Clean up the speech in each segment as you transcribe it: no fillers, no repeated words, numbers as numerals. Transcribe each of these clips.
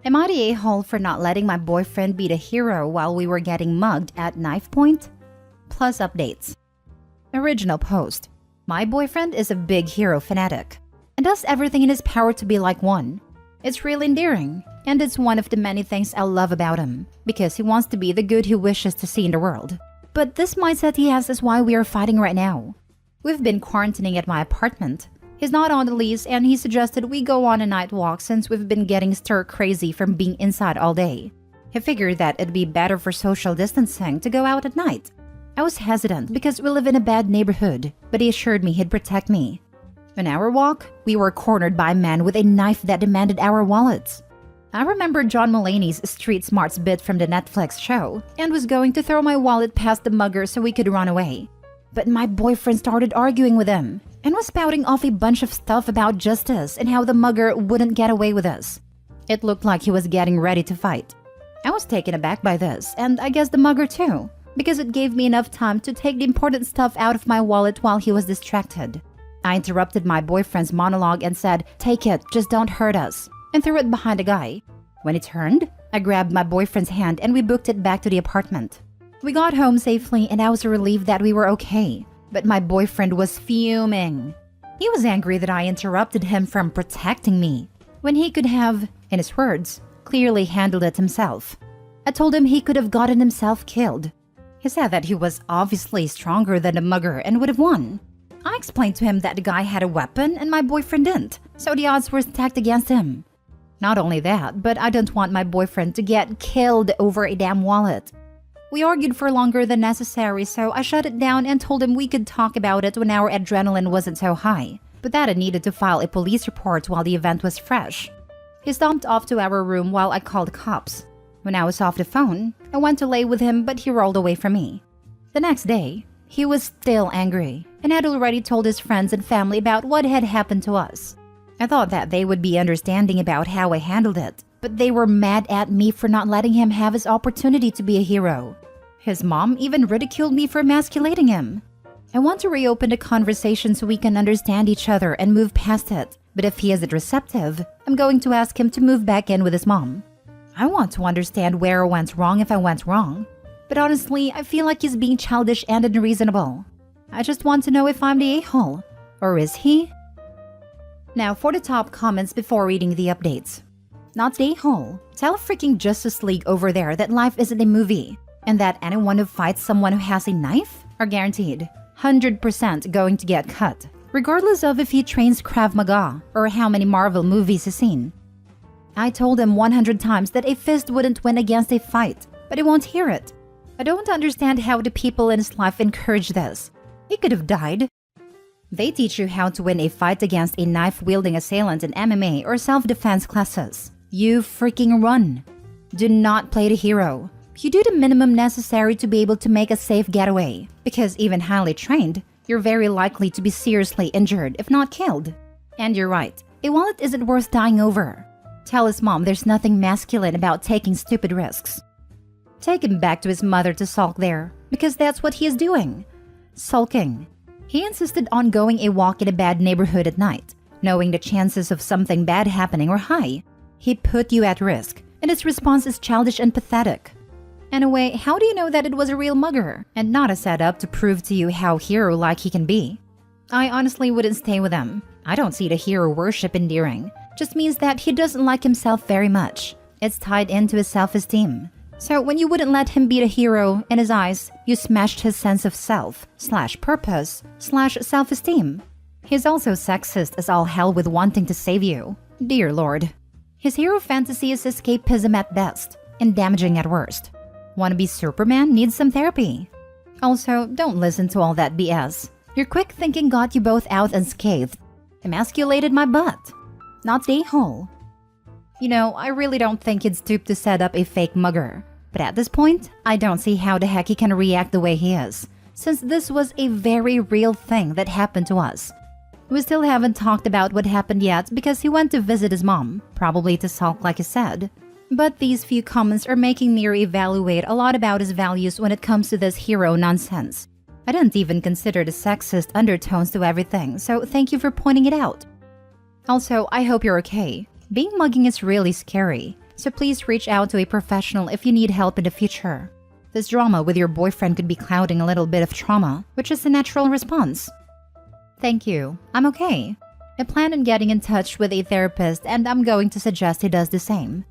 Am I the a-hole for not letting my boyfriend be the hero while we were getting mugged at knife point? Plus updates. Original post. My boyfriend is a big hero fanatic and does everything in his power to be like one. It's really endearing, and it's one of the many things I love about him because he wants to be the good he wishes to see in the world. But this mindset he has is why we are fighting right now. We've been quarantining at my apartment. He's not on the lease, and he suggested we go on a night walk since we've been getting stir-crazy from being inside all day. He figured that it'd be better for social distancing to go out at night. I was hesitant because we live in a bad neighborhood, but he assured me he'd protect me. On our walk, we were cornered by a man with a knife that demanded our wallets. I remember John Mulaney's Street Smarts bit from the Netflix show and was going to throw my wallet past the mugger so we could run away. But my boyfriend started arguing with him and was spouting off a bunch of stuff about justice and how the mugger wouldn't get away with us. It looked like he was getting ready to fight. I was taken aback by this, and I guess the mugger too, because it gave me enough time to take the important stuff out of my wallet while he was distracted. I interrupted my boyfriend's monologue and said, "Take it, just don't hurt us," and threw it behind the guy. When he turned, I grabbed my boyfriend's hand and we booked it back to the apartment. We got home safely and I was relieved that we were okay, but my boyfriend was fuming. He was angry that I interrupted him from protecting me, when he could have, in his words, clearly handled it himself. I told him he could have gotten himself killed. He said that he was obviously stronger than the mugger and would have won. I explained to him that the guy had a weapon and my boyfriend didn't, so the odds were stacked against him. Not only that, but I don't want my boyfriend to get killed over a damn wallet. We argued for longer than necessary, so I shut it down and told him we could talk about it when our adrenaline wasn't so high, but that I needed to file a police report while the event was fresh. He stomped off to our room while I called the cops. When I was off the phone, I went to lay with him, but he rolled away from me. The next day, he was still angry and had already told his friends and family about what had happened to us. I thought that they would be understanding about how I handled it, but they were mad at me for not letting him have his opportunity to be a hero. His mom even ridiculed me for emasculating him. I want to reopen the conversation so we can understand each other and move past it, but if he isn't receptive, I'm going to ask him to move back in with his mom. I want to understand where I went wrong if I went wrong, but honestly, I feel like he's being childish and unreasonable. I just want to know if I'm the a-hole, or is he? Now for the top comments before reading the updates. Not the a-hole. Tell freaking Justice League over there that life isn't a movie, and that anyone who fights someone who has a knife are guaranteed 100% going to get cut, regardless of if he trains Krav Maga or how many Marvel movies he's seen. I told him 100 times that a fist wouldn't win against a fight, but he won't hear it. I don't understand how the people in his life encourage this. He could have died. They teach you how to win a fight against a knife-wielding assailant in MMA or self-defense classes. You freaking run. Do not play the hero. You do the minimum necessary to be able to make a safe getaway, because even highly trained, you're very likely to be seriously injured if not killed. And you're right, a wallet isn't worth dying over. Tell his mom there's nothing masculine about taking stupid risks. Take him back to his mother to sulk there, because that's what he is doing. Sulking. He insisted on going a walk in a bad neighborhood at night, knowing the chances of something bad happening were high. He put you at risk, and his response is childish and pathetic. Anyway, how do you know that it was a real mugger, and not a setup to prove to you how hero-like he can be? I honestly wouldn't stay with him. I don't see the hero worship endearing. Just means that he doesn't like himself very much. It's tied into his self-esteem. So when you wouldn't let him be the hero in his eyes, you smashed his sense of self/purpose/self-esteem. He's also sexist as all hell with wanting to save you. Dear Lord. His hero fantasy is escapism at best and damaging at worst. Wanna be Superman needs some therapy. Also, don't listen to all that BS. Your quick thinking got you both out unscathed. Emasculated my butt. Not the a-hole. You know, I really don't think he'd stoop to set up a fake mugger. But at this point, I don't see how the heck he can react the way he is, since this was a very real thing that happened to us. We still haven't talked about what happened yet because he went to visit his mom, probably to sulk like he said. But these few comments are making me reevaluate a lot about his values when it comes to this hero nonsense. I didn't even consider the sexist undertones to everything, so thank you for pointing it out. Also, I hope you're okay. Being mugging is really scary, so please reach out to a professional if you need help in the future. This drama with your boyfriend could be clouding a little bit of trauma, which is a natural response. Thank you. I'm okay. I plan on getting in touch with a therapist and I'm going to suggest he does the same.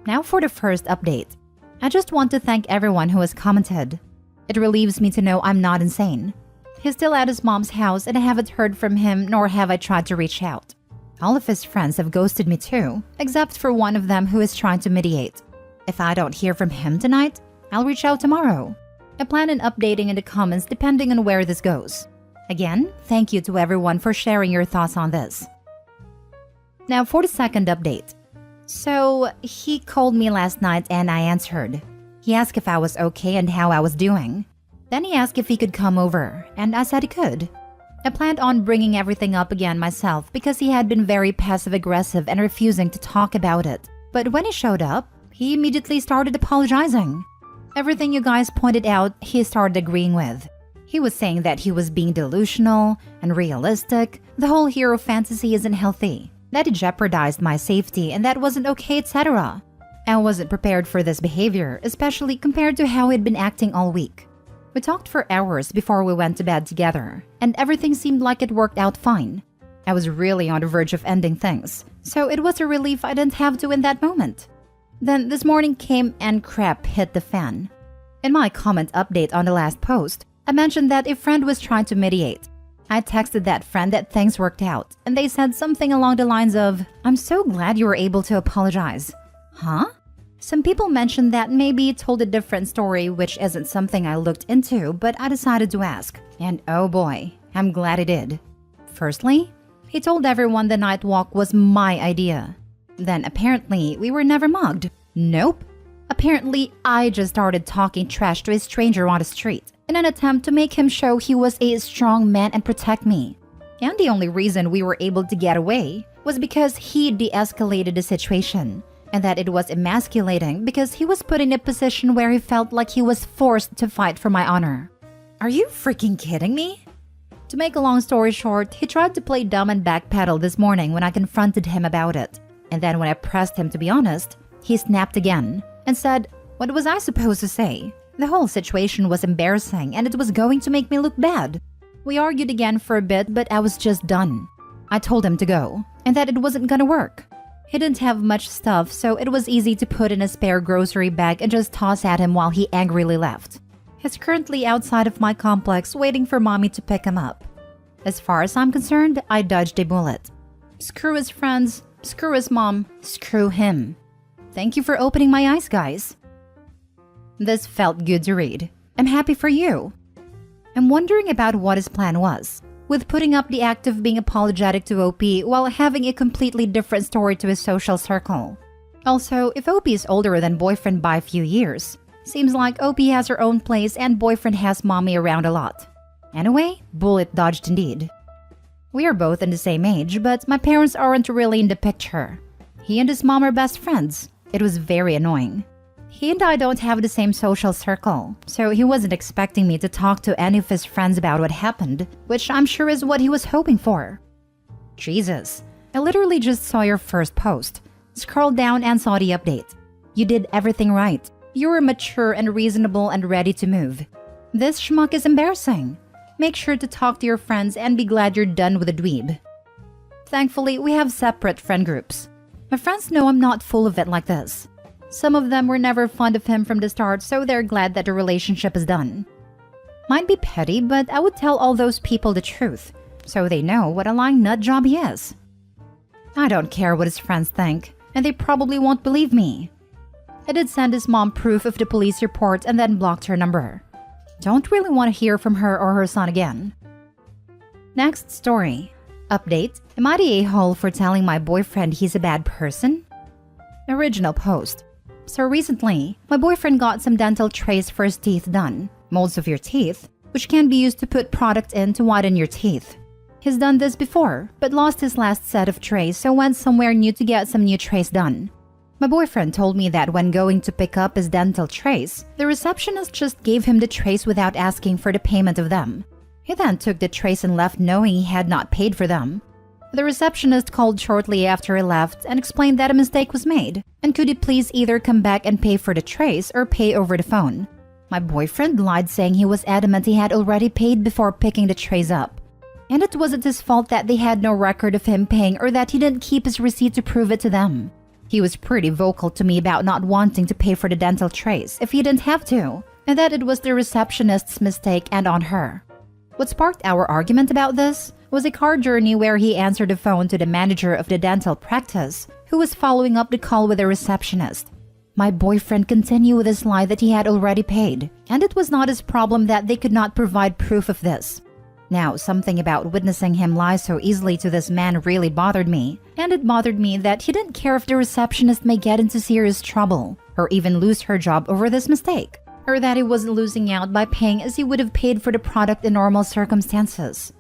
Now for the first update. I just want to thank everyone who has commented. It relieves me to know I'm not insane. He's still at his mom's house and I haven't heard from him nor have I tried to reach out. All of his friends have ghosted me too, except for one of them who is trying to mediate. If I don't hear from him tonight, I'll reach out tomorrow. I plan on updating in the comments depending on where this goes. Again, thank you to everyone for sharing your thoughts on this. Now for the second update. So, he called me last night and I answered. He asked if I was okay and how I was doing. Then he asked if he could come over, and I said he could. I planned on bringing everything up again myself because he had been very passive-aggressive and refusing to talk about it. But when he showed up, he immediately started apologizing. Everything you guys pointed out, he started agreeing with. He was saying that he was being delusional and realistic, the whole hero fantasy isn't healthy, that it jeopardized my safety and that wasn't okay, etc. I wasn't prepared for this behavior, especially compared to how he'd been acting all week. We talked for hours before we went to bed together, and everything seemed like it worked out fine. I was really on the verge of ending things, so it was a relief I didn't have to in that moment. Then this morning came and crap hit the fan. In my comment update on the last post, I mentioned that a friend was trying to mediate. I texted that friend that things worked out, and they said something along the lines of, "I'm so glad you were able to apologize." Huh? Some people mentioned that maybe he told a different story, which isn't something I looked into, but I decided to ask. And oh boy, I'm glad I did. Firstly, he told everyone the night walk was my idea. Then apparently we were never mugged. Nope. Apparently I just started talking trash to a stranger on the street in an attempt to make him show he was a strong man and protect me. And the only reason we were able to get away was because he de-escalated the situation, and that it was emasculating because he was put in a position where he felt like he was forced to fight for my honor. Are you freaking kidding me? To make a long story short, he tried to play dumb and backpedal this morning when I confronted him about it. And then when I pressed him to be honest, he snapped again and said, "What was I supposed to say?" The whole situation was embarrassing and it was going to make me look bad. We argued again for a bit, but I was just done. I told him to go and that it wasn't gonna work. He didn't have much stuff, so it was easy to put in a spare grocery bag and just toss at him while he angrily left. He's currently outside of my complex waiting for mommy to pick him up. As far as I'm concerned, I dodged a bullet. Screw his friends, screw his mom, screw him. Thank you for opening my eyes, guys. This felt good to read. I'm happy for you. I'm wondering about what his plan was, with putting up the act of being apologetic to OP while having a completely different story to his social circle. Also, if OP is older than boyfriend by a few years, seems like OP has her own place and boyfriend has mommy around a lot. Anyway, bullet dodged indeed. We are both in the same age, but my parents aren't really in the picture. He and his mom are best friends. It was very annoying. He and I don't have the same social circle, so he wasn't expecting me to talk to any of his friends about what happened, which I'm sure is what he was hoping for. Jesus, I literally just saw your first post, scrolled down and saw the update. You did everything right. You were mature and reasonable and ready to move. This schmuck is embarrassing. Make sure to talk to your friends and be glad you're done with the dweeb. Thankfully, we have separate friend groups. My friends know I'm not full of it like this. Some of them were never fond of him from the start, so they're glad that the relationship is done. Might be petty, but I would tell all those people the truth, so they know what a lying nut job he is. I don't care what his friends think, and they probably won't believe me. I did send his mom proof of the police report and then blocked her number. Don't really want to hear from her or her son again. Next story. Update. Am I the a-hole for telling my boyfriend he's a bad person? Original post. So recently, my boyfriend got some dental trays for his teeth done, molds of your teeth, which can be used to put product in to whiten your teeth. He's done this before, but lost his last set of trays, so went somewhere new to get some new trays done. My boyfriend told me that when going to pick up his dental trays, the receptionist just gave him the trays without asking for the payment of them. He then took the trays and left knowing he had not paid for them. The receptionist called shortly after I left and explained that a mistake was made, and could he please either come back and pay for the trays or pay over the phone. My boyfriend lied, saying he was adamant he had already paid before picking the trays up. And it wasn't his fault that they had no record of him paying or that he didn't keep his receipt to prove it to them. He was pretty vocal to me about not wanting to pay for the dental trays if he didn't have to, and that it was the receptionist's mistake and on her. What sparked our argument about this was a car journey where he answered the phone to the manager of the dental practice, who was following up the call with the receptionist. My boyfriend continued with his lie that he had already paid, and it was not his problem that they could not provide proof of this. Now, something about witnessing him lie so easily to this man really bothered me, and it bothered me that he didn't care if the receptionist may get into serious trouble, or even lose her job over this mistake, or that he wasn't losing out by paying as he would have paid for the product in normal circumstances.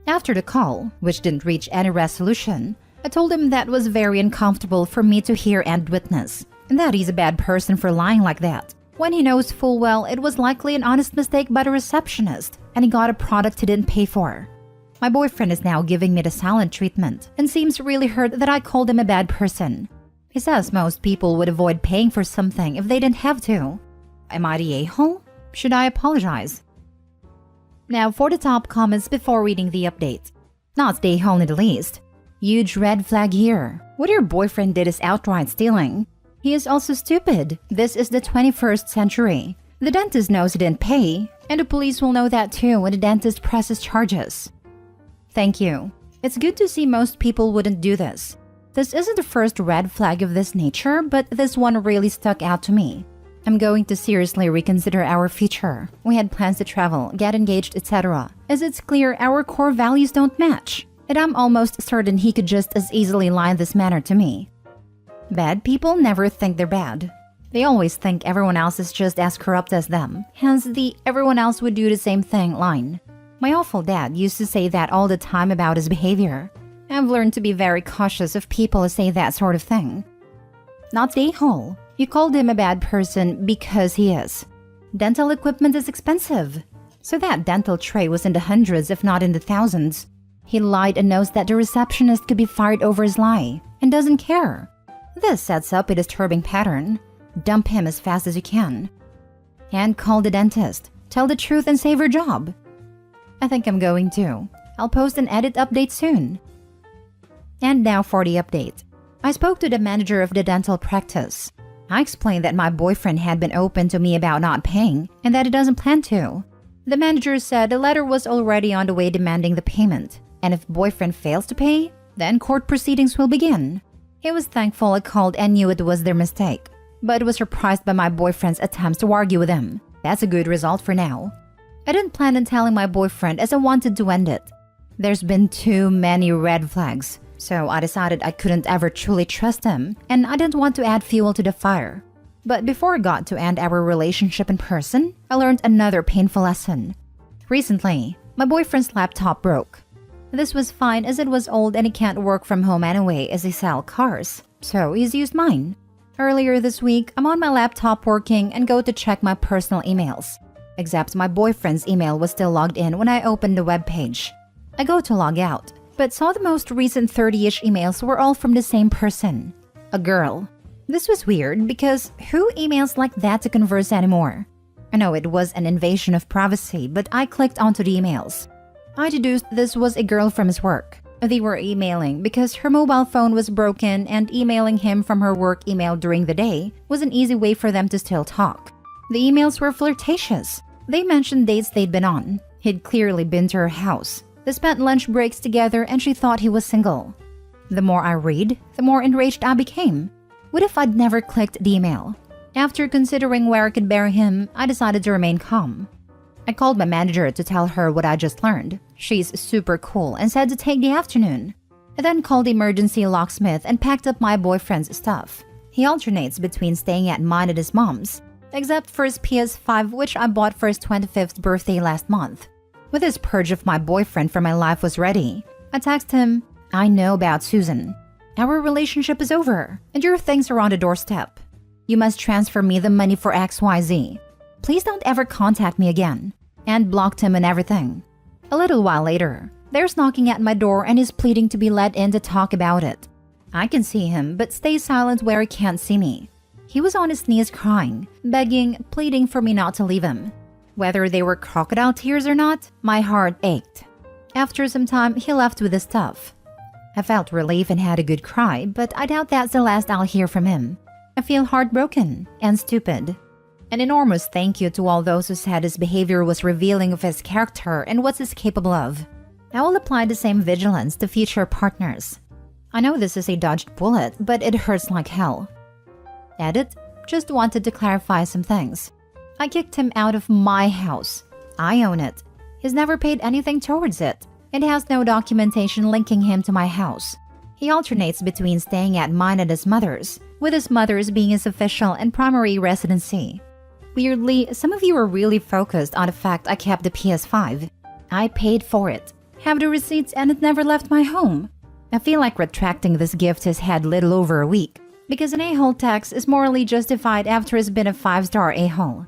After the call, which didn't reach any resolution, I told him that was very uncomfortable for me to hear and witness, and that he's a bad person for lying like that, when he knows full well it was likely an honest mistake by the receptionist and he got a product he didn't pay for. My boyfriend is now giving me the silent treatment and seems really hurt that I called him a bad person. He says most people would avoid paying for something if they didn't have to. Am I the a-hole? Should I apologize? Now for the top comments before reading the update. Not the a-hole in the least. Huge red flag here. What your boyfriend did is outright stealing. He is also stupid. This is the 21st century. The dentist knows he didn't pay, and the police will know that too when the dentist presses charges. Thank you. It's good to see most people wouldn't do this. This isn't the first red flag of this nature, but this one really stuck out to me. I'm going to seriously reconsider our future. We had plans to travel, get engaged, etc. As it's clear our core values don't match, and I'm almost certain he could just as easily lie in this manner to me. Bad people never think they're bad. They always think everyone else is just as corrupt as them, hence the everyone else would do the same thing line. My awful dad used to say that all the time about his behavior. I've learned to be very cautious of people who say that sort of thing. Not the a-hole. You called him a bad person because he is. Dental equipment is expensive. So that dental tray was in the hundreds if not in the thousands. He lied and knows that the receptionist could be fired over his lie and doesn't care. This sets up a disturbing pattern. Dump him as fast as you can. And call the dentist. Tell the truth and save your job. I think I'm going to. I'll post an edit update soon. And now for the update. I spoke to the manager of the dental practice. I explained that my boyfriend had been open to me about not paying and that he doesn't plan to. The manager said the letter was already on the way demanding the payment, and if boyfriend fails to pay, then court proceedings will begin. He was thankful I called and knew it was their mistake, but was surprised by my boyfriend's attempts to argue with him. That's a good result for now. I didn't plan on telling my boyfriend as I wanted to end it. There's been too many red flags, so I decided I couldn't ever truly trust him, and I didn't want to add fuel to the fire. But before I got to end our relationship in person, I learned another painful lesson. Recently, my boyfriend's laptop broke. This was fine as it was old and he can't work from home anyway as he sells cars, so he's used mine. Earlier this week, I'm on my laptop working and go to check my personal emails. Except my boyfriend's email was still logged in when I opened the web page. I go to log out, but saw the most recent 30-ish emails were all from the same person. A girl. This was weird because who emails like that to converse anymore? I know it was an invasion of privacy, but I clicked onto the emails. I deduced this was a girl from his work. They were emailing because her mobile phone was broken and emailing him from her work email during the day was an easy way for them to still talk. The emails were flirtatious. They mentioned dates they'd been on. He'd clearly been to her house. They spent lunch breaks together and she thought he was single. The more I read, the more enraged I became. What if I'd never clicked the email? After considering where I could bury him, I decided to remain calm. I called my manager to tell her what I just learned. She's super cool and said to take the afternoon. I then called the emergency locksmith and packed up my boyfriend's stuff. He alternates between staying at mine and his mom's, except for his PS5 which I bought for his 25th birthday last month. With this purge of my boyfriend from my life was ready, I texted him, I know about Susan. Our relationship is over and your things are on the doorstep. You must transfer me the money for XYZ. Please don't ever contact me again. And blocked him and everything. A little while later, There's knocking at my door and he's pleading to be let in to talk about it. I can see him, but stays silent where he can't see me. He was on his knees crying, begging, pleading for me not to leave him. Whether they were crocodile tears or not, my heart ached. After some time, he left with his stuff. I felt relief and had a good cry, but I doubt that's the last I'll hear from him. I feel heartbroken and stupid. An enormous thank you to all those who said his behavior was revealing of his character and what he's capable of. I will apply the same vigilance to future partners. I know this is a dodged bullet, but it hurts like hell. Edit, just wanted to clarify some things. I kicked him out of my house. I own it. He's never paid anything towards it. It has no documentation linking him to my house. He alternates between staying at mine and his mother's, with his mother's being his official and primary residency. Weirdly, some of you are really focused on the fact I kept the PS5. I paid for it, have the receipts, and it never left my home. I feel like retracting this gift has had little over a week, because an a-hole tax is morally justified after he's been a 5-star a-hole.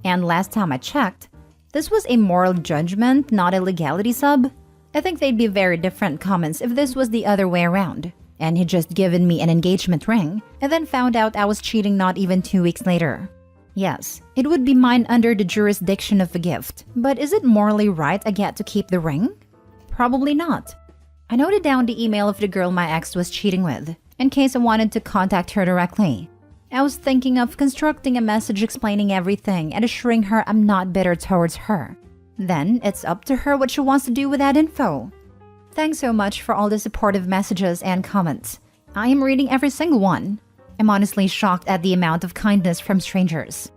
And last time I checked, this was a moral judgment, not a legality sub. I think they'd be very different comments if this was the other way around, and he'd just given me an engagement ring, and then found out I was cheating not even 2 weeks later. Yes, it would be mine under the jurisdiction of a gift, but is it morally right I get to keep the ring? Probably not. I noted down the email of the girl my ex was cheating with, in case I wanted to contact her directly. I was thinking of constructing a message explaining everything and assuring her I'm not bitter towards her. Then it's up to her what she wants to do with that info. Thanks so much for all the supportive messages and comments. I am reading every single one. I'm honestly shocked at the amount of kindness from strangers.